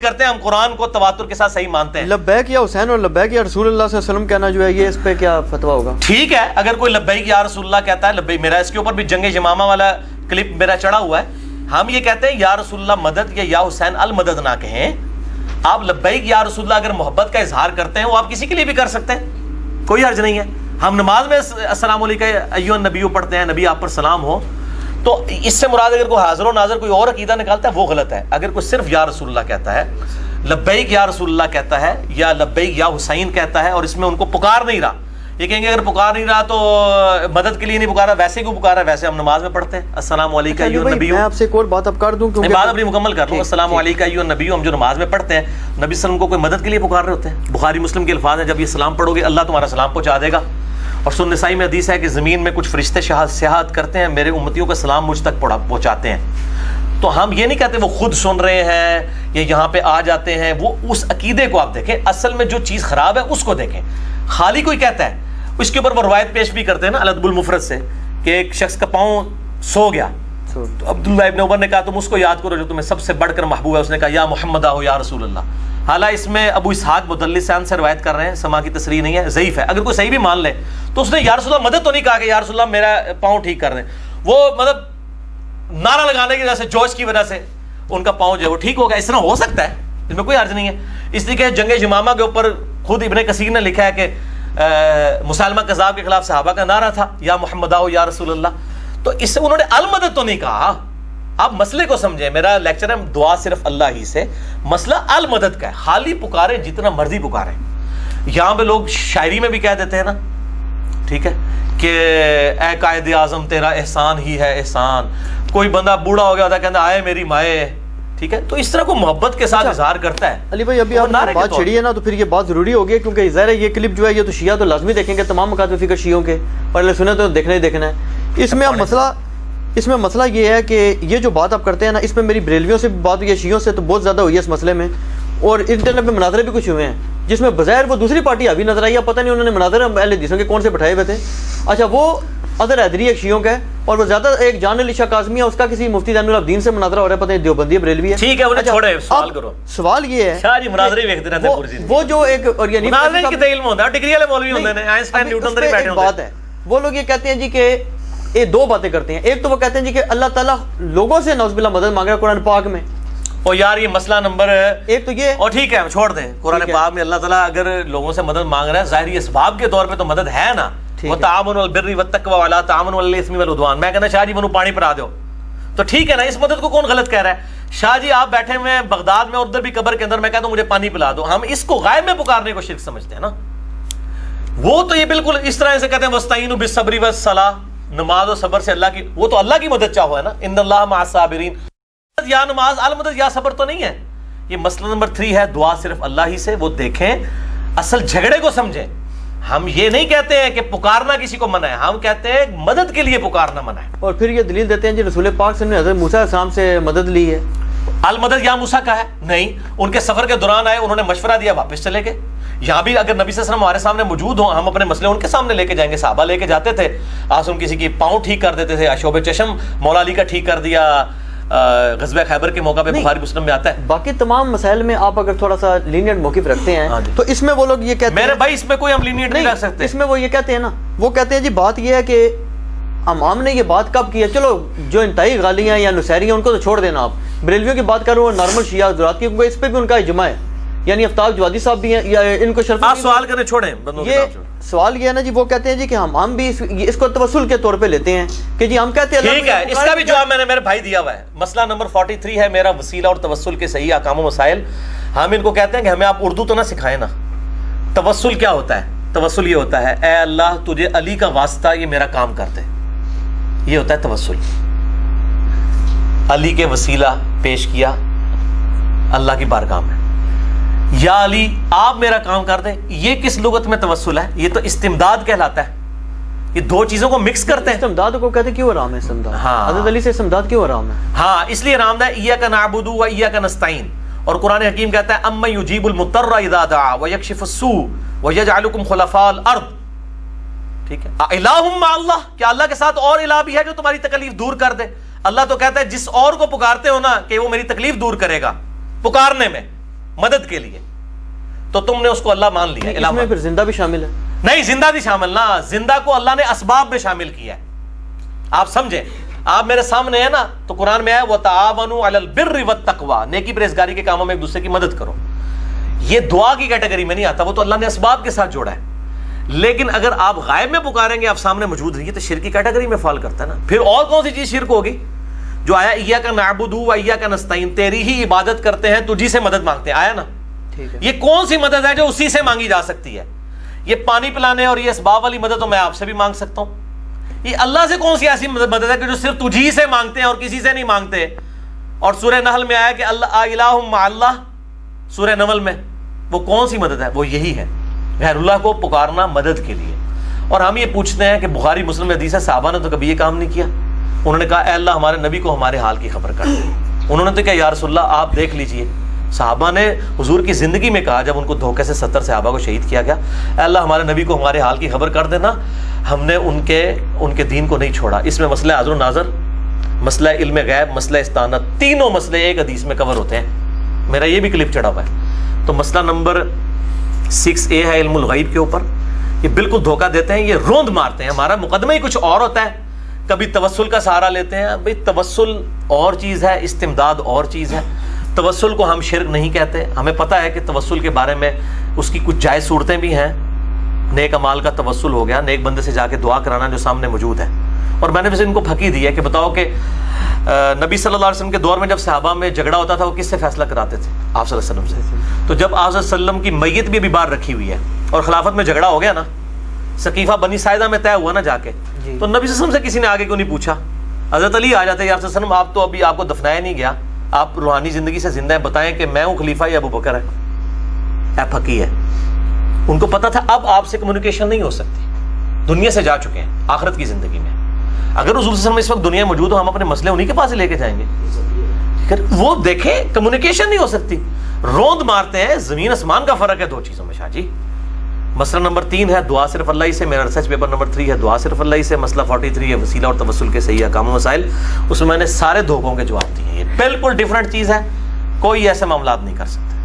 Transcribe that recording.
کرتے ہیں, ہم قرآن کو تواتر کے ساتھ صحیح مانتے ہیں. لبیک یا حسین اور لبیک یا رسول اللہ صلی اللہ علیہ وسلم کہنا جو ہے یہ اس پہ کیا فتویٰ ہوگا؟ ٹھیک ہے, اگر کوئی لبیک یا رسول اللہ کہتا ہے, لبیک, میرا اس کے اوپر بھی جنگ یمامہ والا کلپ میرا چڑھا ہوا ہے, ہم یہ کہتے ہیں یا رسول اللہ مدد یا حسین المدد نہ کہیں. آپ لبیک یا رسول اللہ اگر محبت کا اظہار کرتے ہیں وہ آپ کسی کے لیے بھی کر سکتے ہیں, کوئی حرج نہیں ہے. ہم نماز میں السلام علیکم ایھا النبی پڑھتے ہیں, نبی آپ پر سلام ہو, تو اس سے مراد اگر کوئی حاضر و ناظر کوئی اور عقیدہ نکالتا ہے وہ غلط ہے. اگر کوئی صرف یا رسول اللہ کہتا ہے, لبیک یا رسول اللہ کہتا ہے, یا لبیک یا حسین کہتا ہے, اور اس میں ان کو پکار نہیں رہا, یہ کہیں گے اگر پکار نہیں رہا تو مدد کے لیے نہیں پکارا, ویسے کیوں پکارا؟ ویسے ہم نماز میں پڑھتے ہیں السلام علیکم ایھا النبی. میں آپ سے ایک اور بات اب کر دوں کہ بات اپنی مکمل کر لوں. السلام علیکم ایھا النبی ہم جو نماز میں پڑھتے ہیں, نبی صلی اللہ علیہ وسلم کو کوئی مدد کے لیے پکار رہے ہوتے ہیں. بخاری مسلم کے الفاظ ہیں, جب یہ سلام پڑھو گے اللہ تمہارا سلام پہنچا دے گا. اور سنن نسائی میں حدیث ہے کہ زمین میں کچھ فرشتے سیاحت کرتے ہیں, میرے امتیوں کا سلام مجھ تک پہنچاتے ہیں. تو ہم یہ نہیں کہتے وہ خود سن رہے ہیں یا یہاں پہ آ جاتے ہیں, وہ اس عقیدے کو آپ دیکھیں, اصل میں جو چیز خراب ہے اس کو دیکھیں. خالی کوئی کہتا ہے, اس کے اوپر وہ روایت پیش بھی کرتے ہیں نا الادب المفرد سے, کہ ایک شخص کا پاؤں سو گیا, تو عبداللہ ابن عمر نے کہا تم اس کو یاد کرو جو تمہیں سب سے بڑھ کر محبوب ہے. اس نے کہا یا محمد آہو یا رسول اللہ. حالانکہ اس میں ابو اسحاق مدلسان سے روایت کر رہے ہیں, سما کی تصریح نہیں ہے, ضعیف ہے. اگر کوئی صحیح بھی مان لے تو اس نے یا رسول اللہ مدد تو نہیں کہا کہ یا رسول اللہ میرا پاؤں ٹھیک کر دیں. وہ مطلب نعرہ لگانے کی وجہ سے, جوش کی وجہ سے ان کا پاؤں جو ہے وہ ٹھیک ہو گیا. اس طرح ہو سکتا ہے, اس میں کوئی حرج نہیں ہے. اس لیے کہ جنگ یمامہ کے اوپر خود ابن کثیر نے لکھا ہے کہ مسالمہ کذاب کے خلاف صحابہ کا نعرہ تھا یا محمد آہو یا رسول اللہ. تو اس سے انہوں نے المدد تو نہیں کہا. آپ مسئلے کو سمجھیں, میرا لیکچر ہے دعا صرف اللہ ہی سے, مسئلہ المدد کا ہے. خالی پکارے جتنا مرضی پکارے. یہاں پہ لوگ شاعری میں بھی کہہ دیتے ہیں نا, ٹھیک ہے, کہ اے قائد اعظم تیرا احسان ہی ہے احسان. کوئی بندہ بوڑھا ہو گیا ہوتا ہے, کہتا آئے میری مائے, ٹھیک ہے. تو اس طرح کو محبت کے ساتھ اظہار کرتا ہے. علی بھائی ابھی آپ نے بات چھڑی ہے نا, تو پھر یہ بات ضروری ہوگی, کیونکہ ظاہر ہے یہ کلپ جو ہے یہ تو شیعہ تو لازمی دیکھیں گے, تمام مکاتب فکر شیعوں کے, اور اہل سنت تو دیکھنا ہی دیکھنا ہے. اس میں مسئلہ یہ ہے کہ یہ جو بات آپ کرتے ہیں نا, اس میں میری بریلویوں سے بات ہوئی ہے, شیعوں سے تو بہت زیادہ ہوئی ہے اس مسئلے میں, اور انٹرنیٹ پہ مناظرے بھی کچھ ہوئے ہیں جس میں بظاہر وہ دوسری پارٹی ابھی نظر آئی ہے, پتہ نہیں انہوں نے مناظرے اہل حدیثوں کے کون سے بٹھائے ہوئے تھے. اچھا, وہ اظہر حیدری ایک شیعوں کا ہے, اور وہ زیادہ ایک جان علی شاہ کاظمی ہے, اس کا کسی مفتی زین العابدین سے مناظرہ ہو رہا ہے, پتہ نہیں دیوبندی بریلوی ہے. ٹھیک ہے, انہیں چھوڑے, سوال کرو. سوال یہ ہے شاہ جی مناظرے دیکھتے رہتے ہیں, وہ جو ایک اور یہ مناظرے کی علم ہوتا ہے, ڈگری والے مولوی ہوتے ہیں, آئنسٹائن نیوٹن دے بیٹھے ہوتے ہیں. بات ہے, وہ لوگ یہ کہتے ہیں جی کہ یہ دو باتیں کرتے ہیں. ایک تو وہ کہتے ہیں جی کہ اللہ تعالیٰ لوگوں سے نعوذ باللہ مدد مانگ رہا ہے قرآن پاک میں. اور یار یہ مسئلہ نمبر ایک تو یہ, اور ٹھیک ہے چھوڑ دیں, قرآن پاک میں اللہ تعالیٰ اگر لوگوں سے مدد مانگ رہا ہے, ظاہری اسباب کے طور پہ تو مدد ہے نا, وَتَعَاوَنُوا عَلَى الْبِرِّ وَالتَّقْوَىٰ وَلَا تَعَاوَنُوا عَلَى الْإِثْمِ وَالْعُدْوَانِ. میں کہنا شاہ جی منو پانی پڑا دو, تو ٹھیک ہے نا, اس مدد کو کون غلط کہہ رہا ہے؟ شاہ جی آپ بیٹھے ہوئے ہیں بغداد میں, ادھر بھی قبر کے اندر, میں کہتا ہوں مجھے پانی پلا دو, ہم اس کو غائب میں پکارنے کو شرک سمجھتے ہیں نا. وہ تو یہ بالکل اس طرح سے کہتے ہیں وَاسْتَعِینُوا بِالصَّبْرِ وَالصَّلَاةِ, نماز و صبر سے اللہ کی, وہ تو اللہ کی مدد چاہو ہے نا, ان اللہ مع الصابرین. یا نماز المدد یا صبر تو نہیں ہے. یہ مسئلہ نمبر 3 ہے, دعا صرف اللہ ہی سے. وہ دیکھیں, اصل جھگڑے کو سمجھیں. ہم یہ نہیں کہتے ہیں کہ پکارنا کسی کو منع ہے, ہم کہتے ہیں مدد کے لیے پکارنا منع ہے. اور پھر یہ دلیل دیتے ہیں جی رسول پاک صلی اللہ علیہ وسلم نے حضرت موسیٰ علیہ السلام سے مدد لی ہے. المدد یا موسیٰ کا ہے نہیں, ان کے سفر کے دوران آئے, انہوں نے مشورہ دیا, واپس چلے گئے. یہاں بھی اگر نبی صلی اللہ علیہ وسلم ہمارے سامنے موجود ہوں, ہم اپنے مسئلے ان کے سامنے لے کے جائیں گے. صحابہ لے کے جاتے تھے, آسم کسی کی پاؤں ٹھیک کر دیتے تھے, شعب چشم مولا علی کا ٹھیک کر دیا غزوہ خیبر کے موقع پہ, بخاری مسلم میں آتا ہے. باقی تمام مسائل میں آپ اگر تھوڑا سا لینیئنٹ موقف رکھتے ہیں تو اس میں وہ لوگ یہ کہتے ہیں, میرے بھائی اس میں کوئی ہم لینیئنٹ نہیں رکھ سکتے. اس میں وہ یہ کہتے ہیں نا, وہ کہتے ہیں جی بات یہ ہے کہ ہم نے یہ بات کب کی ہے, چلو جو انتہائی غالیاں یا نصیری ہیں ان کو تو چھوڑ دینا, آپ بریلویوں کی بات کرو, نارمل شیعہ حضرات کی, اس پہ بھی ان کا اجماع ہے. یعنی آفتاب جوادی صاحب بھی ہیں, یا ان کو شرف, آپ سوال کریں چھوڑیں, یہ سوال یہ ہے نا جی, وہ کہتے ہیں جی کہ ہم بھی اس کو توسل کے طور پہ لیتے ہیں کہ جی ہم کہتے ہیں. ٹھیک ہے, اس کا بھی جواب میں نے میرے بھائی دیا ہوا ہے. مسئلہ نمبر 43 ہے میرا, وسیلہ اور توسل کے صحیح احکام و مسائل. ہم ان کو کہتے ہیں کہ ہمیں آپ اردو تو نہ سکھائیں نا. توسل کیا ہوتا ہے؟ توسل یہ ہوتا ہے اے اللہ تجھے علی کا واسطہ یہ میرا کام کر دے, یہ ہوتا ہے توسل. علی کے وسیلہ پیش کیا اللہ کی بارگاہ میں, یا علی آپ میرا کام کر دیں. یہ کس لغت میں توسل ہے؟ یہ تو استمداد کہلاتا ہے. یہ دو چیزوں کو مکس کرتے ہیں. استمداد کو کہتے ہیں کیوں حرام ہے استمداد؟ ہاں, حضرت علی سے استمداد کیوں حرام ہے؟ ہاں, اس لیے حرام ہے ایاک نعبد و ایاک نستعین. اور قرآن حکیم کہتا ہے امن یجیب المضطر اذا دعا ویکشف السوء ویجعلکم خلفاء الارض. ٹھیک ہے, الہ مع اللہ, کیا اللہ کے ساتھ اور الہ بھی ہے جو تمہاری تکلیف دور کر دے؟ اللہ تو کہتا ہے جس اور کو پکارتے ہو نا کہ وہ میری تکلیف دور کرے گا, پکارنے میں مدد کے لیے تو تم نے اس کو اللہ مان لیا. اس میں پھر زندہ بھی شامل ہے؟ نہیں, زندہ بھی شامل نہ, زندہ کو اللہ نے اسباب میں شامل کیا ہے. آپ سمجھیں, آپ میرے سامنے ہیں نا, تو قرآن میں ہے وَتَعَاوَنُوا عَلَى الْبِرِّ وَالتَّقْوَى, نیکی پرہیزگاری کے کاموں میں ایک دوسرے کی مدد کرو. یہ دعا کی کیٹیگری میں نہیں آتا, وہ تو اللہ نے اسباب کے ساتھ جوڑا ہے. لیکن اگر آپ غائب میں پکاریں گے, آپ سامنے موجود رہیے, تو شرک کی کیٹیگری میں فال کرتا ہے نا. پھر اور کون سی چیز شرک ہوگی؟ جو آیا ایاک نعبد و ایاک نستعین, تیری ہی عبادت کرتے ہیں, تجھی سے مدد مانگتے ہیں, آیا نا. یہ کون سی مدد ہے جو اسی سے مانگی جا سکتی ہے؟ یہ پانی پلانے اور یہ اسباب والی مدد تو میں آپ سے بھی مانگ سکتا ہوں. یہ اللہ سے کون سی ایسی مدد ہے کہ جو صرف تجھی سے مانگتے ہیں اور کسی سے نہیں مانگتے؟ اور سورہ نحل میں آیا کہ اللہ الہ مع اللہ, سورہ نحل میں, وہ کون سی مدد ہے؟ وہ یہی ہے, غیر اللہ کو پکارنا مدد کے لیے. اور ہم یہ پوچھتے ہیں کہ بخاری مسلم میں حدیث ہے, صحابہ نے تو کبھی یہ کام نہیں کیا. انہوں نے کہا اے اللہ ہمارے نبی کو ہمارے حال کی خبر کر دے. انہوں نے تو کہا یا رسول اللہ آپ دیکھ لیجئے. صحابہ نے حضور کی زندگی میں کہا, جب ان کو دھوکے سے 70 صحابہ کو شہید کیا گیا, اے اللہ ہمارے نبی کو ہمارے حال کی خبر کر دینا, ہم نے ان کے دین کو نہیں چھوڑا. اس میں مسئلہ حاضر و ناظر, مسئلہ علم غیب, مسئلہ استعانت, تینوں مسئلے ایک حدیث میں کور ہوتے ہیں. میرا یہ بھی کلپ چڑھا ہوا ہے. تو مسئلہ نمبر 6A ہے علم الغیب کے اوپر. یہ بالکل دھوکہ دیتے ہیں, یہ روند مارتے ہیں. ہمارا مقدمہ ہی کچھ اور ہوتا ہے. کبھی توسل کا سہارا لیتے ہیں. بھئی توسل اور چیز ہے, استمداد اور چیز ہے. توسل کو ہم شرک نہیں کہتے. ہمیں پتہ ہے کہ توسل کے بارے میں اس کی کچھ جائز صورتیں بھی ہیں. نیک امال کا توسل ہو گیا, نیک بندے سے جا کے دعا کرانا جو سامنے موجود ہے. اور میں نے ویسے ان کو پھکی دی ہے کہ بتاؤ کہ نبی صلی اللہ علیہ وسلم کے دور میں جب صحابہ میں جھگڑا ہوتا تھا, وہ کس سے فیصلہ کراتے تھے؟ آپ صلی اللہ علیہ وسلم سے. تو جب آپ صلی اللہ علیہ وسلم کی میت بھی ابھی باہر رکھی ہوئی ہے اور خلافت میں جھگڑا ہو گیا نا, ثقیفہ بنی ساعدہ میں طے ہوا نا جا کے, تو نبی صلی اللہ علیہ وسلم سے کسی نے آگے کیوں نہیں پوچھا؟ حضرت علی آ جاتے, یا آپ صلی اللہ علیہ وسلم آپ تو ابھی آپ کو دفنایا نہیں گیا, آپ روحانی زندگی سے زندہ ہیں, بتائیں کہ میں ہوں خلیفہ یا ابو بکر ہے؟ اے پھکی ہے. ان کو پتا تھا اب آپ سے کمیونیکیشن نہیں ہو سکتی, دنیا سے جا چکے ہیں آخرت کی زندگی میں. اگر حضور صلی اللہ علیہ وسلم اس وقت دنیا میں موجود ہو, ہم اپنے مسئلے انہی کے پاس لے کے جائیں گے. وہ دیکھیں کمیونیکیشن نہیں ہو سکتی, روند مارتے ہیں. زمین آسمان کا فرق ہے دو چیزوں میں شاہ جی. مسئلہ نمبر 3 ہے دعا صرف اللہ ہی سے. میرا ریسرچ پیپر نمبر 3 ہے دعا صرف اللہ ہی سے. مسئلہ 43 ہے وسیلہ اور توسل کے صحیح احکام و مسائل. اس میں نے سارے دھوکوں کے جواب دیے. یہ بالکل ڈیفرنٹ چیز ہے, کوئی ایسے معاملات نہیں کر سکتے.